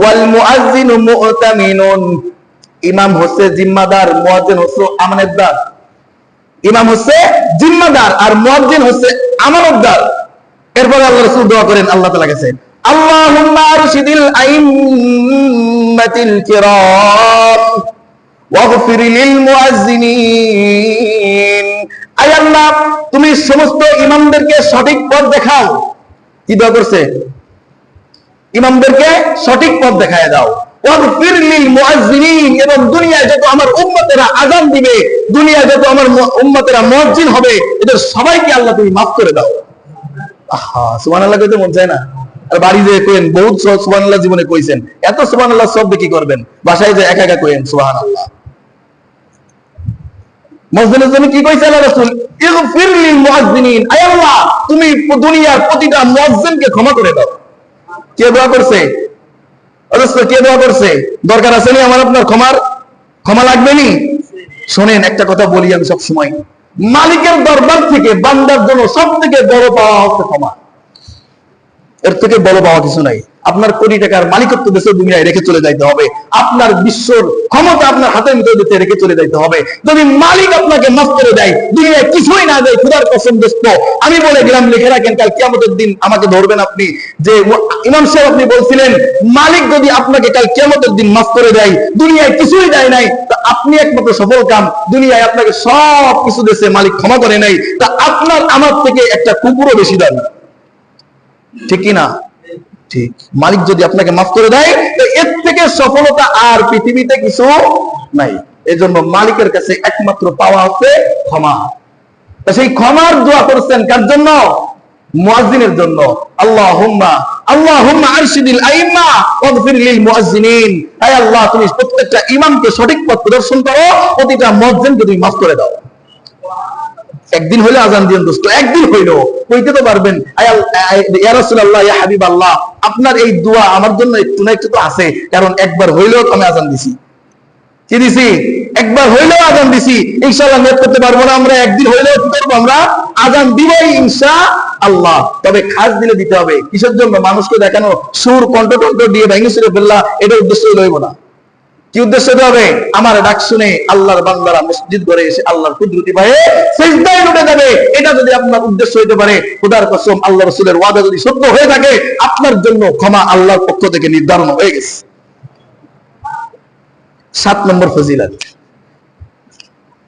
ওয়াল মুআজ্জিনু মু'তামিনুন, ইমাম হচ্ছে জিম্মাদার, মুয়াজ্জিন হচ্ছে আমানতদার। ইমাম হচ্ছে জিম্মাদার আর মুয়াজ্জিন হচ্ছে আমানতদার। এরপর আল্লাহ রাসূল দোয়া করেন আল্লাহ তাআলা কাছে, আল্লাহুম্মা আরশিদিল আইম্মাতিল কিরাম ওয়াগফির লিল মুআজ্জিনিন। আয় আল্লাহ, তুমি সমস্ত ইমামদেরকে সঠিক পথ দেখাও। কি দোয়া করছে? ইমামদেরকে সঠিক পথ দেখায় দাও। ওয়াগফির লিল মুআজ্জিনিন, এবং দুনিয়ায় যত আমার উম্মতেরা আযান দিবে, দুনিয়ায় যত আমার উম্মতেরা মুয়াজ্জিন হবে, এদের সবাইকে আল্লাহ তুমি মাফ করে দাও। আহা, সুবহানাল্লাহ কইতে মন চায় না? আর বাড়ি যেয়ে কইেন, বহুত সুবহানাল্লাহ জীবনে কইছেন, এত সুবহানাল্লাহ শব্দ কি করবেন? বাসায় যে একা একা কইেন সুবহানাল্লাহ। মসজিদের জন্য কি কইছে আল্লাহ রাসূল? ইগফির লিল মুআজ্জিনিন, আয় আল্লাহ, তুমি দুনিয়ার প্রতিটা মুয়াজ্জিনকে ক্ষমা করে দাও। কে দোয়া করছে? কে দোয়া করছে? দরকার আছে নি আমার আপনার ক্ষমা লাগবে নি? শোনেন, একটা কথা বলি আমি সব সময়, মালিকের দরবার থেকে বান্দার জন্য সব থেকে বড় পাওয়া হচ্ছে ক্ষমা। এর থেকে বড় পাওয়া কিছু নাই। আপনার কোটি টাকার মালিকত্ব দেশের দুনিয়ায় রেখে চলে যাইতে হবে, আপনার বিশ্বর ক্ষমতা আপনার হাতের ভিতরে রেখে চলে যাইতে হবে। যদি মালিক আপনাকে মাফ করে দেয়, দুনিয়ায় কিছুই না দেয়, খোদার কসম দোস্ত, আমি বলে গেলাম, লিখে রাখেন, কাল কিয়ামতের দিন আমাকে ধরবেন আপনি, যে ইমাম সাহেব আপনি বলছিলেন মালিক যদি আপনাকে কাল কিয়ামতের দিন মাফ করে দেয়, দুনিয়ায় কিছুই দেয় নাই, তা আপনি একমাত্র সফল কাম। দুনিয়ায় আপনাকে সব কিছু দেশে মালিক ক্ষমা করে নাই, তা আপনার আমার থেকে একটা কুকুরও বেশি দাম, ঠিক কিনা? ঠিক। মালিক যদি আপনাকে মাফ করে দেয়, এর থেকে সফলতা আর পৃথিবীতে কিছু নাই। এই জন্য মালিকের কাছে একমাত্র পাওয়া হচ্ছে ক্ষমা। সেই ক্ষমার দোয়া করছেন কার জন্য? মুয়াজ্জিনের জন্য। আল্লাহুম্মা আরশিদিল আইম্মা ওয়াগফির লিল মুআজ্জিনিন, হে আল্লাহ, তুমি প্রত্যেকটা ইমামকে সঠিক পথ প্রদর্শন করো, প্রতিটা মুয়াজ্জিনকে তুমি মাফ করে দাও। একদিন হইলে আজান দিন দোস্ত, একদিন হইলো কইতে তো পারবেন, ইয়া রাসূলুল্লাহ, ইয়া হাবিবাল্লাহ, আপনার এই দোয়া আমার জন্য একটু না একটু তো আছে, কারণ একবার হইলেও আমি আজান দিছি। কি দিছি? একবার হইলেও আজান দিছি। ইনশাআল্লাহ নিয়ত করতে পারবো না আমরা, একদিন হইলেও কি করবো? আমরা আজান দিবই ইনশাআল্লাহ। তবে খাস দিলে দিতে হবে। কিসের জন্য? মানুষকে দেখানো, সুর কণ্ঠ দিয়ে ভেঙে ছিঁড়ে ফেললা, এটা উদ্দেশ্য লইব না। কি উদ্দেশ্য হবে? আমার ডাক শুনে আল্লাহর বান্দারা মসজিদ ঘরে এসে আল্লাহর কুদরতি পায়ে সিজদায় লুটে যাবে। এটা যদি আপনার উদ্দেশ্য হইতে পারে, খোদার কসম, আল্লাহ রাসূলের ওয়াদা যদি সত্য হয়ে থাকে, আপনার জন্য ক্ষমা আল্লাহর পক্ষ থেকে নির্ধারণ হয়ে গেছে। 7 নম্বর ফজিলত,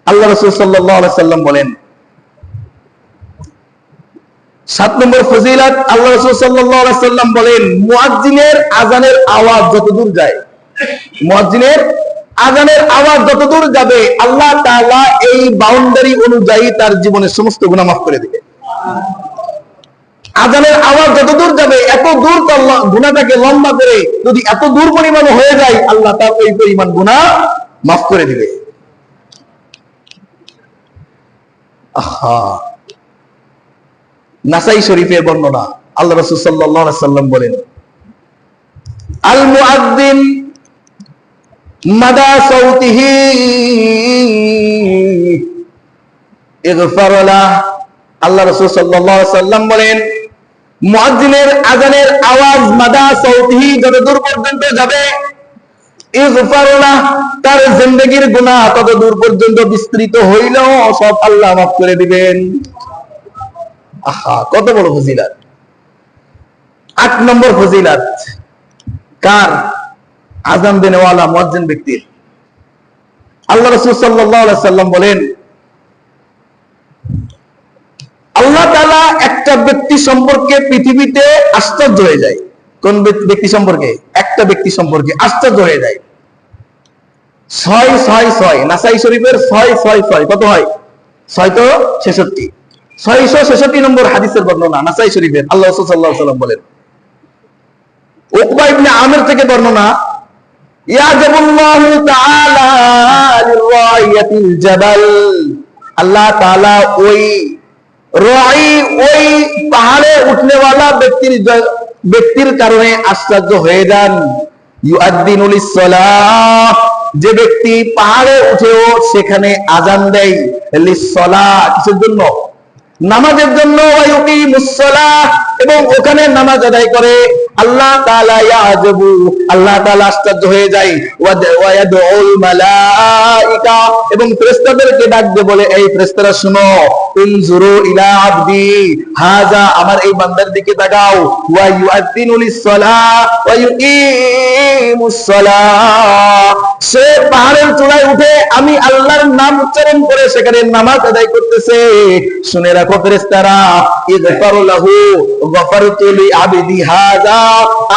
আল্লাহ রাসূল সাল্লাল্লাহু আলাইহি সাল্লাম বলেন, 7 নম্বর ফজিলত, আল্লাহ রাসূল সাল্লাল্লাহু আলাইহি সাল্লাম বলেন, মুয়াজ্জিনের আযানের আওয়াজ যতদূর যায়, মুয়াজ্জিনের আযানের আওয়াজ যতদূর যাবে, আল্লাহ তাআলা এই বাউন্ডারি অনুযায়ী তার জীবনের সমস্ত গুনাহ মাফ করে দিবে। আযানের আওয়াজ যতদূর যাবে, এত দূর গুনাহটাকে লম্বা করে যদি এত দূর পরিমাণ হয়ে যায়, আল্লাহ তার ওই পরিমাণ গুনাহ মাফ করে দিবে। আহা, নাসাই শরীফের বর্ণনা, আল্লাহ রাসূল সাল্লাল্লাহু আলাইহি সাল্লাম বলেন, আল মুআদ্দিন মাদা সাউতিহি ইগফার লাহ। আল্লাহ রাসূল সাল্লাল্লাহু আলাইহি সাল্লাম বলেন, মুয়াজ্জিনের আযানের আওয়াজ মাদা সাউতিহি যতদূর পর্যন্ত যাবে, ইগফার লাহ, তার জিন্দেগীর গুনাহ তত দূর পর্যন্ত বিস্তৃত হইলেও সব আল্লাহ মাফ করে দিবেন। আহা, কত বড় ফজিলত। 8 নম্বর ফজিলত কার? আযান দেনেওয়ালা মুয়াজ্জিন ব্যক্তির। আল্লাহ রাসূল সাল্লাল্লাহু আলাইহি সাল্লাম বলেন, আল্লাহ তাআলা একটা ব্যক্তি সম্পর্কে পৃথিবীতে আশ্চর্য হয়ে যায়। কোন ব্যক্তি সম্পর্কে? একটা ব্যক্তি সম্পর্কে আশ্চর্য হয়ে যায়। 666 নাসাই শরীফের 666 কত হয়? 6 তো 66, 666 নম্বর হাদিসের বর্ণনা নাসাই শরীফের। আল্লাহ রাসূল সাল্লাল্লাহু আলাইহি সাল্লাম বলেন, উকবা ইবনে আমির থেকে বর্ণনা, ইয়াজাবুল্লাহু তাআলা লিরায়াতিল জাবাল, আল্লাহ তাআলা ওই রাই, ওই পাহাড়ে উঠনেওয়ালা ব্যক্তির কারণে আশ্চর্য হয়ে যান। ইউআদ্দিনু লিস-সালাহ, যে ব্যক্তি পাহাড়ে উঠেও সেখানে আযান দেয়, লিস-সালাহ, কিসের জন্য? নামাজের জন্য, ওয়া ইউকিমুস-সালাহ, এবং ওখানে নামাজ আদায় করে। আল্লাহ তাআলা ইয়াজবু, আল্লাহ তাআলা আশ্চর্য হয়ে যায়, ওয়া ইয়াদউল মালাইকা, এবং ফেরেশতাদেরকে ডাক দিয়ে বলে, এই ফেরেশতারা শুনো, উনজুরু ইলা আবদি হাযা, আমার এই বান্দার দিকে তাকাও, ওয়া ইউআযযিনু লিস-সালাহ ওয়া ইউকিমুস সালাহ, সে পাহাড়ের চূড়ায় উঠে আমি আল্লাহর নাম উচ্চারণ করে সেখানে নামাজ আদায় করতেছে। শুনে রাখো ফেরেশতারা, ইগফারু লাহু গফারতু লি আবদি হাযা,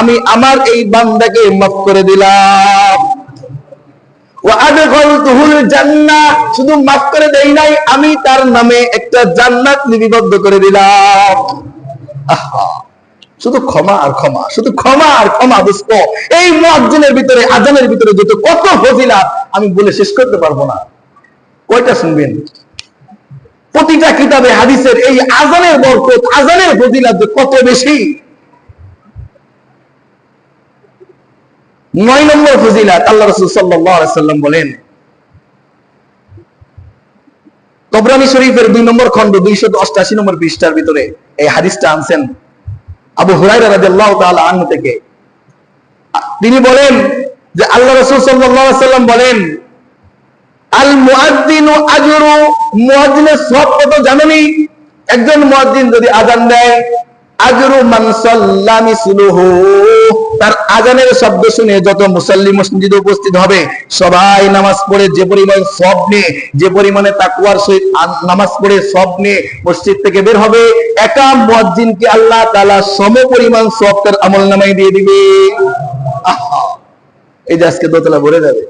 আমি আমার এই বান্দাকে মাফ করে দিলাম। ওয়া আদখালতুহুল জান্নাহ, শুধু মাফ করে দেই নাই, আমি তার নামে একটা জান্নাত লিপিবদ্ধ করে দিলাম। আহা, শুধু ক্ষমা আর ক্ষমা, শুধু ক্ষমা আর ক্ষমা। দোস্ত, এই মুয়াজ্জিনের ভিতরে, আজানের ভিতরে যত কত ফজিলত আমি বলে শেষ করতে পারবো না। কয়টা শুনবেন? প্রতিটা কিতাবে হাদিসের এই আজানের বরকত, আজানের ফজিলত কত বেশি। 9 নম্বর ফজিলত, আল্লাহ রাসূল সাল্লাল্লাহু আলাইহি সাল্লাম বলেন, তবরানী শরীফের 2 নম্বর খণ্ড 288 নম্বর পৃষ্ঠার ভিতরে এই হাদিসটা আনছেন আবু হুরায়রা রাদিয়াল্লাহু তাআলা আনহু থেকে। তিনি বলেন যে আল্লাহ রাসূল সাল্লাল্লাহু আলাইহি সাল্লাম বলেন, আল মুয়াজ্জিনু আজরু, মুয়াজ্জিনের সওয়াব কত জানেননি? একজন মুয়াজ্জিন যদি আযান দেয়, আজরু মান সাল্লা মিসলুহু, তার আযানের শব্দ শুনে যত মুসাল্লি মসজিদে উপস্থিত হবে সবাই নামাজ পড়ে যে পরিমাণ সওয়াব নিয়ে, যে পরিমাণে তাকওয়ার সহিত নামাজ পড়ে সওয়াব নিয়ে মসজিদ থেকে বের হবে, একা মুয়াজ্জিনকে আল্লাহ তাআলা সমপরিমাণ সওয়াব তার আমলনামায় দিয়ে দিবে। আহা, এই যে আজকে দোতলা ভরে যাবে।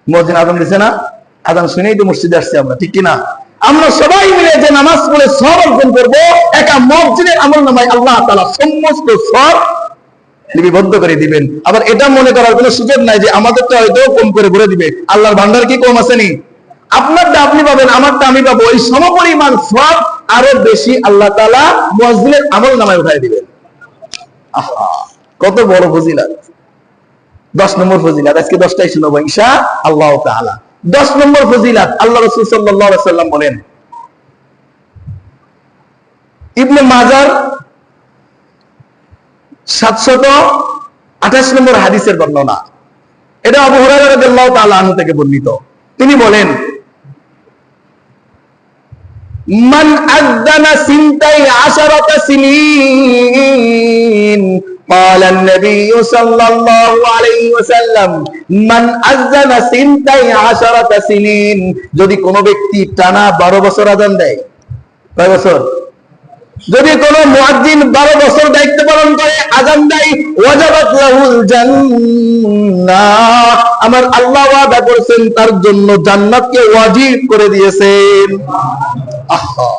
মুয়াজ্জিন আযান দিছে না, আযান শুনেই তো মসজিদে আসছে আমরা, ঠিক কি না? আমরা সবাই মিলে যে নামাজ পড়ে সওয়াব অর্জন করব, একা মুয়াজ্জিনের আমলনামায় আল্লাহ তাআলা সমস্ত সওয়াব লিপিবদ্ধ করে দিবেন। আবার এটা মনে করার কোনো সুযোগ নাই যে আমাদেরটা হয়তো কম করে ভরে দিবে। আল্লাহর ভান্ডার কি কম আসেনি? আপনারটা আপনি পাবেন, আমারটা আমি পাবো, এই সমপরিমাণ সওয়াব আরো বেশি আল্লাহ তাআলা মুয়াজ্জিনের আমলনামায় উঠায় দিবেন। আহা, কত বড় ফজিলত। 10 নম্বর ফজিলত, আজকে 10টাই শুনবো ইনশাআল্লাহ তাআলা। 10 নম্বর ফজিলত, আল্লাহ রাসূল সাল্লাল্লাহু আলাইহি সাল্লাম বলেন, ইবনে মাজার 728 নম্বর হাদিসের বর্ণনা, এটা আবু হুরায়রা রাদিয়াল্লাহু তাআলা আনহু থেকে বর্ণিত। তিনি বলেন, মান আযানা সিনতাই আশারাতা সিনিন, قال النبي صلى الله عليه وسلم من أذن 12 سنين, যদি কোনো ব্যক্তি টানা 12 বছর আযান দেয়, কয় বছর? যদি কোন মুয়াজ্জিন 12 বছর দায়িত্ব পালন করে, আযান দেয়, ওয়াজাবাত লাহুল জান্নাহ, আমার আল্লাহ ওয়াদা করেছেন তার জন্য জান্নাতকে ওয়াজিব করে দিয়েছেন। আহা,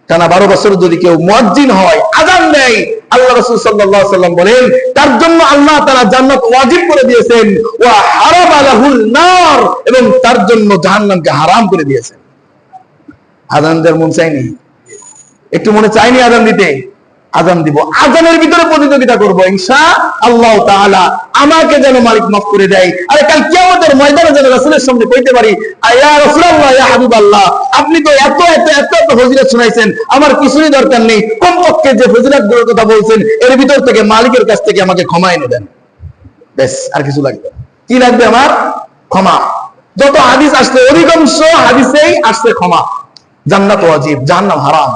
টানা 12 বছর যদি কেউ মুয়াজ্জিন হয়, আযান দেয়, আল্লাহ রাসূল সাল্লাল্লাহু আলাইহি ওয়াসাল্লাম বলেন তার জন্য আল্লাহ তাআলা জান্নাত ওয়াজিব করে দিয়েছেন, ওয়া হারামা লাহুল নার, এবং তার জন্য জাহান্নামকে হারাম করে দিয়েছেন। আযান দেওয়ার মন চাইনি? একটু মনে চাইনি আযান দিতে? আযান দিব, আযানের ভিতরে প্রতিযোগিতা করব ইনশাআল্লাহ তাআলা। আমাকে যেন মালিক মাফ করে দেয়, আর কাল কিয়ামতের ময়দানে যেন রাসূলের সামনে কইতে পারি, ইয়া রাসূলুল্লাহ, ইয়া হাবিবাল্লাহ, আপনি তো এত এত এত এত ফজিলত শুনাইছেন, আমার কিছুই দরকার নেই, কমপক্ষে যে ফজিলতগুলোর কথা বলছেন এর ভিতর থেকে মালিকের কাছ থেকে আমাকে ক্ষমা এনে দেন, বেশ, আর কিছু লাগবে না। কি লাগবে আমার? ক্ষমা। যত হাদিস আসছে অধিকাংশ হাদিসেই আসছে ক্ষমা। জান্নাত ওয়াজিব, জাহান্নাম হারাম।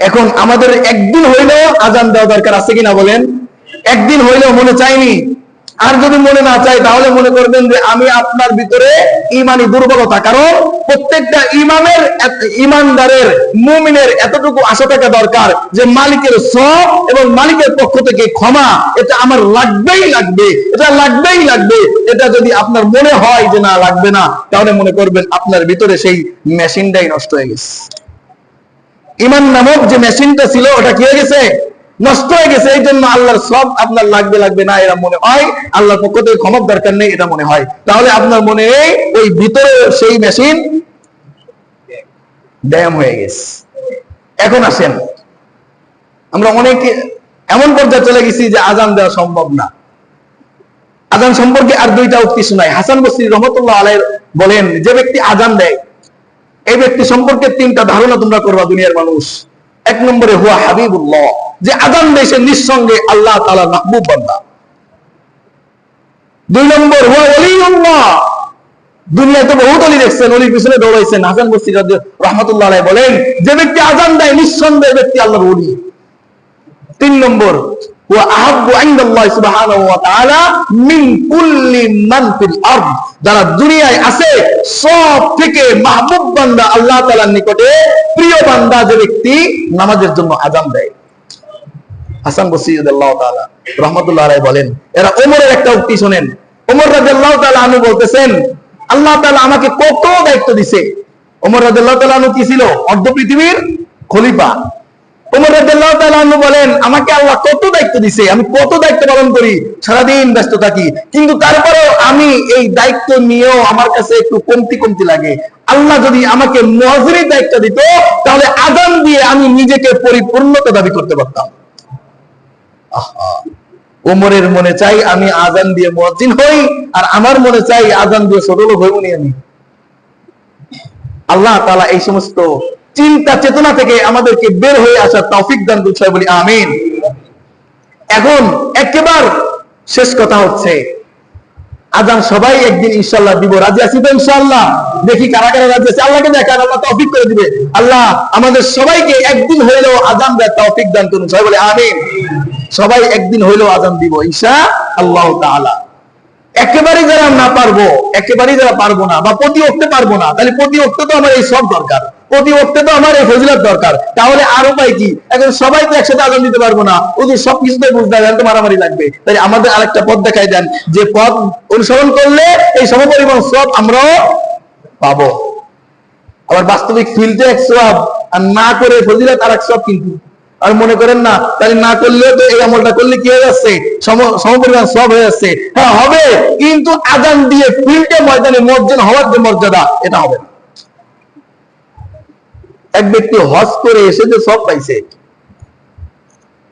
এখন আমাদের একদিন হইলেও আযান দেওয়া দরকার আছে কিনা বলেন? একদিন হইলেও মনে চাইনি? আর যদি মনে না চাই তাহলে মনে করবেন যে আমি আপনার ভিতরে ঈমানি দুর্বলতা। কারণ প্রত্যেকটা ঈমানদারের, মুমিনের এতটুকু আশা থাকা দরকার যে মালিকের সওয়াব এবং মালিকের পক্ষ থেকে ক্ষমা, এটা আমার লাগবেই লাগবে, এটা লাগবেই লাগবে। এটা যদি আপনার মনে হয় যে না লাগবে না, তাহলে মনে করবেন আপনার ভিতরে সেই মেশিনটাই নষ্ট হয়ে গেছে। ঈমান নামক যে মেশিনটা ছিল ওটা কি হয়ে গেছে? নষ্ট হয়ে গেছে। এই জন্য আল্লাহর সব আপনার লাগবে লাগবে না এরা মনে হয়, আল্লাহর পক্ষ থেকে ক্ষমার দরকার নেই এটা মনে হয়, তাহলে আপনার মনে ওই ভিতরে সেই মেশিন ড্যাম হয়ে গেছে। এখন আসেন, আমরা অনেকে এমন পর্যায়ে চলে গেছি যে আযান দেওয়া সম্ভব না। আযান সম্পর্কে আর 2টা উক্তি শোনাই। হাসান বসরি রহমাতুল্লাহ আলাইহি বলেন, যে ব্যক্তি আযান দেয় এই ব্যক্তি সম্পর্কে 3টা ধারণা তোমরা করবা দুনিয়ার মানুষ। 1 নম্বরে হুয়া হাবিবুল্লাহ, যে আযান দেয় সে নিঃসন্দেহে আল্লাহ তাআলার মাহবুব বান্দা। 2 নম্বর হুয়া ওলিউল্লাহ। দুনিয়ায় তো বহুত ওলি দেখছেন, ওলির পিছনে দৌড়াইছেন। হাসান বসরি রাহমাতুল্লাহ আলাইহি বলেন, যে ব্যক্তি আযান দেয় নিঃসন্দেহে ব্যক্তি আল্লাহর ওলি। 3 নম্বর হুয়া আহাব্বু ইনদাল্লাহি সুবহানাহু ওয়া তাআলা মিন কুল্লি মান ফিল আরদ। যারা দুনিয়ায় আছে সব থেকে মাহবুব বান্দা আল্লাহ তাআলার নিকটে প্রিয় বান্দা যে ব্যক্তি নামাজের জন্য আযান দেয়। হাসান বসরি রাদিয়াল্লাহু তাআলা রাহমাতুল্লাহ আলাইহি বলেন, এরা ওমরের একটা উক্তি শুনেন। ওমর রাদিয়াল্লাহু তাআলা আনহু বলতেছেন, আল্লাহ তাআলা আমাকে কত দায়িত্ব দিয়েছে। ওমর রাদিয়াল্লাহু তাআলা আনহু কি ছিল? অর্ধ পৃথিবীর খলিফা। ওমর রাদিয়াল্লাহু তাআলা আনহু বলেন, আমাকে আল্লাহ কত দায়িত্ব দিয়েছে, আমি কত দায়িত্ব পালন করি, সারাদিন ব্যস্ত থাকি, কিন্তু তারপরেও আমি এই দায়িত্ব নিয়েও আমার কাছে একটু কমতি লাগে। আল্লাহ যদি আমাকে মুয়াজ্জিনের দায়িত্ব দিত, তাহলে আযান দিয়ে আমি নিজেকে পরিপূর্ণতা দাবি করতে পারতাম। ওমরের মনে চাই আমি আযান দিয়ে মুয়াজ্জিন হই, আর আমার মনে চাই আযান দিয়ে ছোট লোক হইবনি আমি। আল্লাহ তাআলা এই সমস্ত চিন্তা চেতনা থেকে আমাদেরকে বের হয়ে আসার তৌফিক দান করুন, বলি আমিন। এখন একেবারে শেষ কথা হচ্ছে, আযান সবাই একদিন ইনশাআল্লাহ দিব। রাজি আছি তো ইনশাআল্লাহ? দেখি কারা কারা রাজি আছে, আল্লাহকে দেখান, আল্লাহ তৌফিক করে দিবে। আল্লাহ আমাদের সবাইকে একদিন হইলেও আযান দেওয়ার তৌফিক দান করুন, সবাই বলি আমিন। সবাই একদিন হইলেও আযান দিব ইনশাআল্লাহ তাআলা। একেবারে যারা না পারবো, একেবারে যারা পারবো না বা প্রতি ওয়াক্তে পারবো না, তাহলে প্রতি ওয়াক্তে তো আমার এই সব দরকার, প্রতি ওয়াক্তে তো আমার এই ফজিলত দরকার। তাহলে আর উপায় কি? এখন সবাই তো একসাথে আযান দিতে পারবো না, ওদের সবকিছুতে বুঝতে দেন তো মারামারি লাগবে। তাই আমাদের আরেকটা পথ দেখাই দেন, যে পথ অনুসরণ করলে এই সমপরিমাণ সব আমরাও পাবো। আবার বাস্তবিক ফিলতে এক সওয়াব, আর না করে ফজিলত আর এক সওয়াব। কিন্তু আর মনে করেন না তাহলে না করলেও তো এই আমলটা করলে কি হয়ে যাচ্ছে, সমপরিমাণ সব হয়ে যাচ্ছে। হ্যাঁ হবে, কিন্তু আযান দিয়ে ফিল্ডে ময়দানে মুয়াজ্জিন হওয়ার যে মর্যাদা, এটা হবে না। এক ব্যক্তি হজ করে এসে যে সব পাইছে,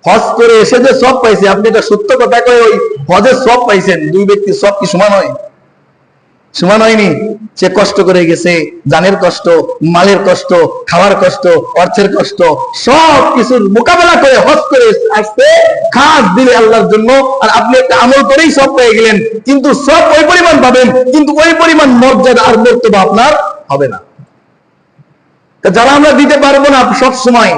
হজ করে এসে যে সব পাইছে, আপনি এটা সত্য কথা কয়ে ওই হজের সব পাইছেন, দুই ব্যক্তি সব কি সমান হয়? সমান হয়নি। সে কষ্ট করে গেছে, জানের কষ্ট, মালের কষ্ট, খাওয়ার কষ্ট, অর্থের কষ্ট, সব কিছুর মোকাবেলা করে হজ করে আসতে খাস দিলে আল্লাহর জন্য। আর আপনি একটা আমল করেই সব পেয়ে গেলেন, কিন্তু সব ওই পরিমাণ পাবেন, কিন্তু ওই পরিমাণ মর্যাদা আর মর্তবা আপনার হবে না। যারা আমরা দিতে পারবো না সব সময়,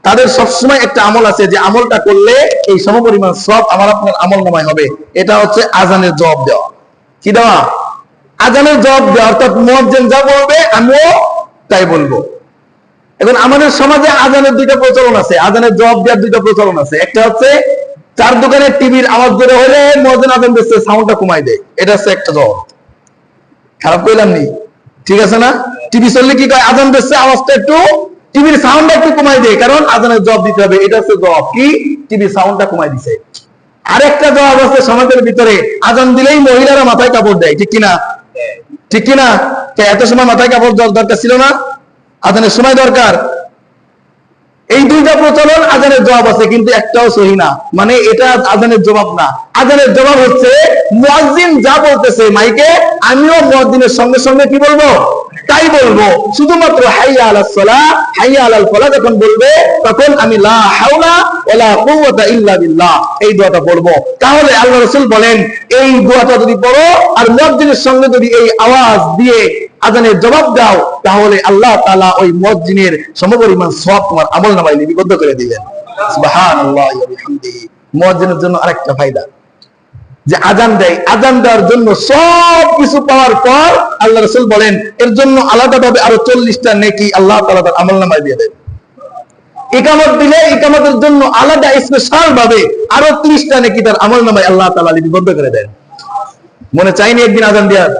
তাদের সব সময় একটা আমল আছে, যে আমলটা করলে এই সমপরিমাণ সব আমার আপনার আমল নামায় হবে। এটা হচ্ছে আযানের জবাব দেওয়া। কি দেওয়া? আযানের জবাব দেওয়া, অর্থাৎ মুয়াজ্জিন যা বলবে আমিও তাই বলবো। এখন আমাদের সমাজে আযানের দুইটা প্রচলন আছে, আযানের জবাব দেওয়ার দুইটা প্রচলন আছে। একটা হচ্ছে চার দোকানের টিভির আওয়াজ জোরে হলে মুয়াজ্জিন আযান দিচ্ছে, সাউন্ডটা কমাই দেয়, এটা হচ্ছে একটা জবাব। খারাপ কইলাম নি? ঠিক আছে না? টিভি চললে কি কয়, আযান দিচ্ছে আওয়াজটা একটু, টিভির সাউন্ডটা একটু কমাই দেয়, কারণ আযানের জবাব দিতে হবে। এটা হচ্ছে জবাব, কি টিভির সাউন্ডটা কমাই দিছে। আরেকটা জবাব আছে সমাজের ভিতরে, আযান দিলেই মহিলারা মাথায় কাপড় দেয়, ঠিক কিনা? ঠিক কিনা? এত সময় মাথায় কাপড় দরকার ছিল না? আযানের সময় দরকার। এই দুইটা প্রচলন আযানের জবাব আছে, কিন্তু একটাও সহি না। মানে এটা আযানের জবাব না। আযানের জবাব হচ্ছে মুয়াজ্জিন যা বলতেছে মাইকে, আমিও মুয়াজ্জিনের সঙ্গে সঙ্গে কি বলবো? তাই বলবো। শুধুমাত্র হাইয়া আলাস সালাহ, হাইয়া আলাল ফালাহ যখন বলবে, তখন আমি লা হাওলা ওয়ালা কুওয়াতা ইল্লা বিল্লাহ এই দোয়াটা পড়বো। তাহলে আল্লাহ রাসূল বলেন, এই দোয়াটা যদি পড়ো আর মুয়াজ্জিনের সঙ্গে যদি এই আওয়াজ দিয়ে আযানের জবাব দাও, তাহলে আল্লাহ তাআলা ওই মুয়াজ্জিনের সমপরিমাণ সওয়াব তোমার আমলনামায় লিপিবদ্ধ করে দিবেন। সুবহানাল্লাহি ওয়া বিহামদিহি। মুয়াজ্জিনের জন্য আরেকটা ফায়দা, যে আযান দেয়, আযান দেওয়ার জন্য সব কিছু পাওয়ার পর আল্লাহ রাসূল বলেন, এর জন্য আলাদাভাবে আরো 40টা নেকি আল্লাহ তাআলা তার আমলনামায় দিয়ে দেন। ইকামত দিলে ইকামতের জন্য আলাদা স্পেশাল ভাবে আরো 30টা নেকি তার আমলনামায় আল্লাহ তাআলা লিপিবদ্ধ করে দেন। মনে চাইনি একদিন আযান দেওয়ার?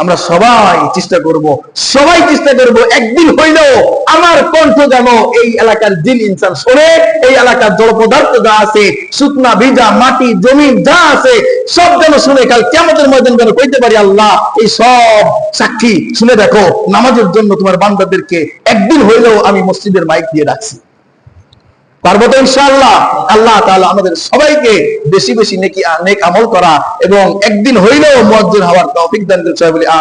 আমরা সবাই চেষ্টা করব, সবাই চেষ্টা করব একদিন হইলেও আমার কণ্ঠ যেন এই এলাকার জিন ইনসান শোনে, এই এলাকার জড় পদার্থ যা আছে, শুকনা ভিজা মাটি জমিন যা আছে, সব যেন শুনে কাল কিয়ামতের ময়দানে যেন কইতে পারি, আল্লাহ এই সব সাক্ষী শুনে দেখো, নামাজের জন্য তোমার বান্দাদেরকে একদিন হইলেও আমি মসজিদের মাইক দিয়ে রাখছি। পারবো তো ইনশাআল্লাহ? আল্লাহ তাআলা আমাদের সবাইকে বেশি বেশি নেক আমল করা এবং একদিন হইলেও মুয়াজ্জিন হওয়ার তৌফিক দান করুন।